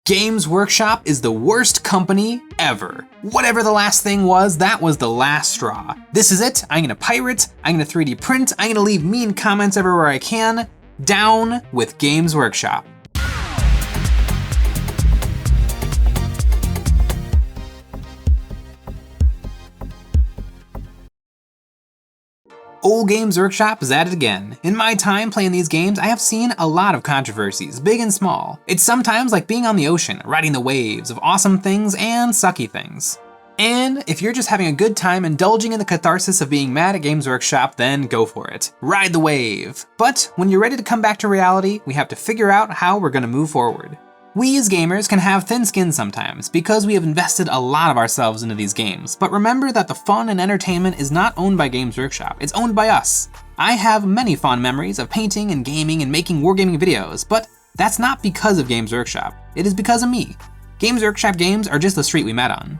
Games Workshop is the worst company ever. Whatever the last thing was, that was the last straw. This is it. I'm gonna pirate, I'm gonna 3D print, I'm gonna leave mean comments everywhere I can. Down with Games Workshop. Old Games Workshop is at it again. In my time playing these games, I have seen a lot of controversies, big and small. It's sometimes like being on the ocean, riding the waves of awesome things and sucky things. And if you're just having a good time indulging in the catharsis of being mad at Games Workshop, then go for it. Ride the wave. But when you're ready to come back to reality, we have to figure out how we're gonna move forward. We as gamers can have thin skin sometimes because we have invested a lot of ourselves into these games, but remember that the fun and entertainment is not owned by Games Workshop, it's owned by us. I have many fond memories of painting and gaming and making wargaming videos, but that's not because of Games Workshop, it is because of me. Games Workshop games are just the street we met on.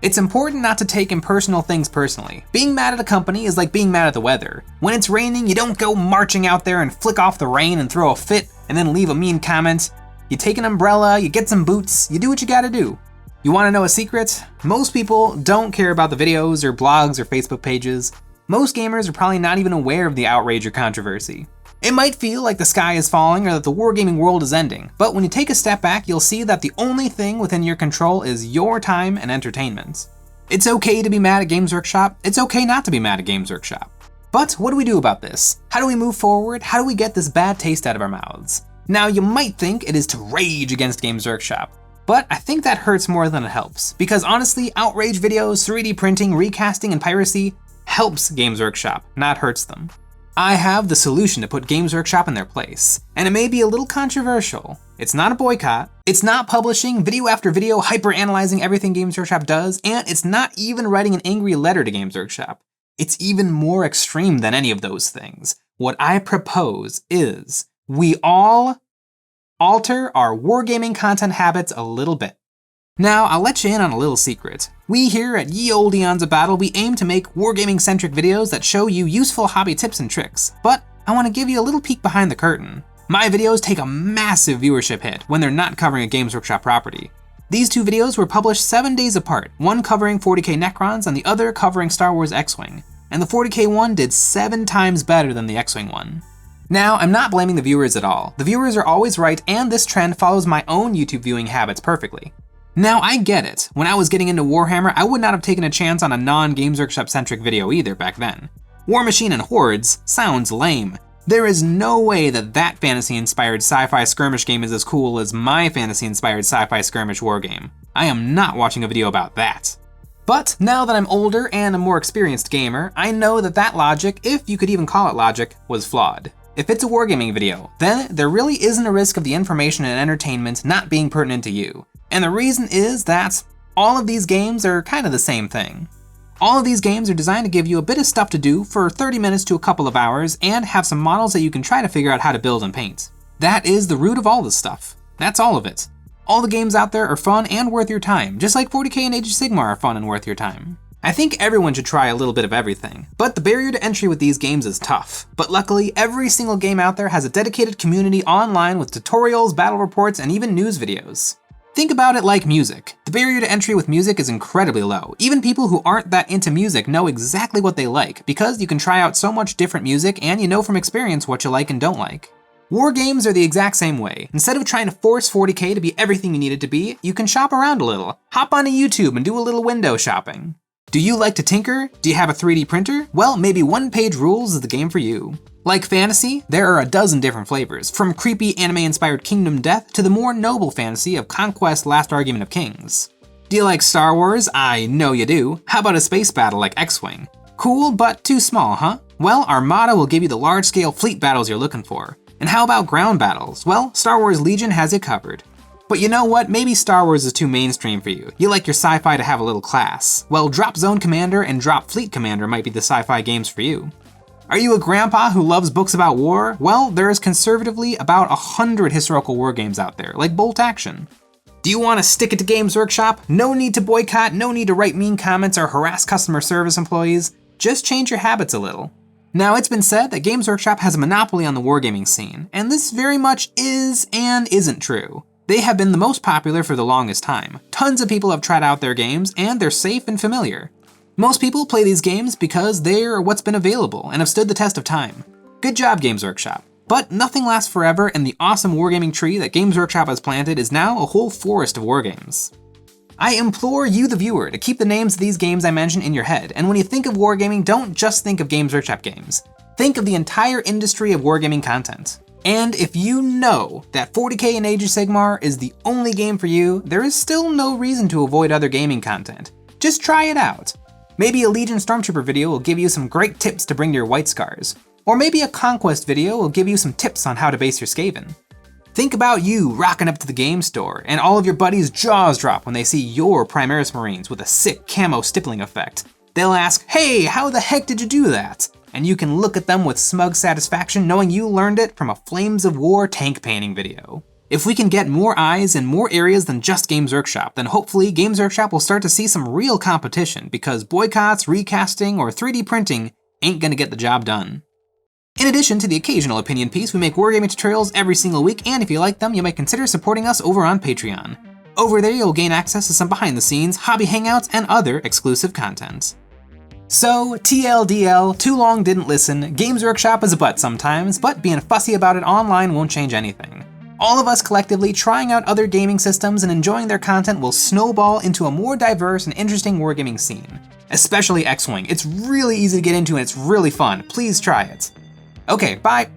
It's important not to take impersonal things personally. Being mad at a company is like being mad at the weather. When it's raining, you don't go marching out there and flick off the rain and throw a fit and then leave a mean comment. You take an umbrella, you get some boots, you do what you gotta do. You wanna know a secret? Most people don't care about the videos or blogs or Facebook pages. Most gamers are probably not even aware of the outrage or controversy. It might feel like the sky is falling or that the wargaming world is ending, but when you take a step back, you'll see that the only thing within your control is your time and entertainment. It's okay to be mad at Games Workshop, it's okay not to be mad at Games Workshop. But what do we do about this? How do we move forward? How do we get this bad taste out of our mouths? Now, you might think it is to rage against Games Workshop, but I think that hurts more than it helps, because honestly, outrage videos, 3D printing, recasting, and piracy helps Games Workshop, not hurts them. I have the solution to put Games Workshop in their place, and it may be a little controversial. It's not a boycott, it's not publishing video after video hyper-analyzing everything Games Workshop does, and it's not even writing an angry letter to Games Workshop. It's even more extreme than any of those things. What I propose is we all alter our wargaming content habits a little bit. Now, I'll let you in on a little secret. We here at Ye Olde Eons of Battle, we aim to make wargaming-centric videos that show you useful hobby tips and tricks, but I want to give you a little peek behind the curtain. My videos take a massive viewership hit when they're not covering a Games Workshop property. These two videos were published 7 days apart, one covering 40k Necrons and the other covering Star Wars X-Wing, and the 40k one did 7 times better than the X-Wing one. Now, I'm not blaming the viewers at all. The viewers are always right, and this trend follows my own YouTube viewing habits perfectly. Now, I get it. When I was getting into Warhammer, I would not have taken a chance on a non-Games Workshop-centric video either back then. War Machine and Hordes sounds lame. There is no way that that fantasy-inspired sci-fi skirmish game is as cool as my fantasy-inspired sci-fi skirmish war game. I am not watching a video about that. But now that I'm older and a more experienced gamer, I know that that logic, if you could even call it logic, was flawed. If it's a wargaming video, then there really isn't a risk of the information and entertainment not being pertinent to you. And the reason is that all of these games are kind of the same thing. All of these games are designed to give you a bit of stuff to do for 30 minutes to a couple of hours and have some models that you can try to figure out how to build and paint. That is the root of all this stuff. That's all of it. All the games out there are fun and worth your time, just like 40k and Age of Sigmar are fun and worth your time. I think everyone should try a little bit of everything, but the barrier to entry with these games is tough. But luckily, every single game out there has a dedicated community online with tutorials, battle reports, and even news videos. Think about it like music. The barrier to entry with music is incredibly low. Even people who aren't that into music know exactly what they like, because you can try out so much different music and you know from experience what you like and don't like. War games are the exact same way. Instead of trying to force 40k to be everything you need it to be, you can shop around a little. Hop onto YouTube and do a little window shopping. Do you like to tinker? Do you have a 3D printer? Well, maybe One Page Rules is the game for you. Like fantasy, there are a dozen different flavors, from creepy anime-inspired Kingdom Death to the more noble fantasy of Conquest: Last Argument of Kings. Do you like Star Wars? I know you do. How about a space battle like X-Wing? Cool, but too small, huh? Well, Armada will give you the large-scale fleet battles you're looking for. And how about ground battles? Well, Star Wars Legion has it covered. But you know what? Maybe Star Wars is too mainstream for you. You like your sci-fi to have a little class. Well, Drop Zone Commander and Drop Fleet Commander might be the sci-fi games for you. Are you a grandpa who loves books about war? Well, there is conservatively about 100 historical war games out there, like Bolt Action. Do you want to stick it to Games Workshop? No need to boycott, no need to write mean comments or harass customer service employees. Just change your habits a little. Now, it's been said that Games Workshop has a monopoly on the wargaming scene, and this very much is and isn't true. They have been the most popular for the longest time. Tons of people have tried out their games, and they're safe and familiar. Most people play these games because they're what's been available and have stood the test of time. Good job, Games Workshop. But nothing lasts forever, and the awesome wargaming tree that Games Workshop has planted is now a whole forest of wargames. I implore you, the viewer, to keep the names of these games I mentioned in your head, and when you think of wargaming, don't just think of Games Workshop games. Think of the entire industry of wargaming content. And if you know that 40k in Age of Sigmar is the only game for you, there is still no reason to avoid other gaming content. Just try it out. Maybe a Legion Stormtrooper video will give you some great tips to bring your White Scars. Or maybe a Conquest video will give you some tips on how to base your Skaven. Think about you rocking up to the game store, and all of your buddies' jaws drop when they see your Primaris Marines with a sick camo stippling effect. They'll ask, "Hey, how the heck did you do that?" And you can look at them with smug satisfaction knowing you learned it from a Flames of War tank painting video. If we can get more eyes in more areas than just Games Workshop, then hopefully Games Workshop will start to see some real competition, because boycotts, recasting, or 3D printing ain't gonna get the job done. In addition to the occasional opinion piece, we make wargaming tutorials every single week, and if you like them, you might consider supporting us over on Patreon. Over there, you'll gain access to some behind-the-scenes, hobby hangouts, and other exclusive content. So, TLDL, too long didn't listen. Games Workshop is a butt sometimes, but being fussy about it online won't change anything. All of us collectively trying out other gaming systems and enjoying their content will snowball into a more diverse and interesting wargaming scene. Especially X-Wing. It's really easy to get into and it's really fun. Please try it. Okay, bye.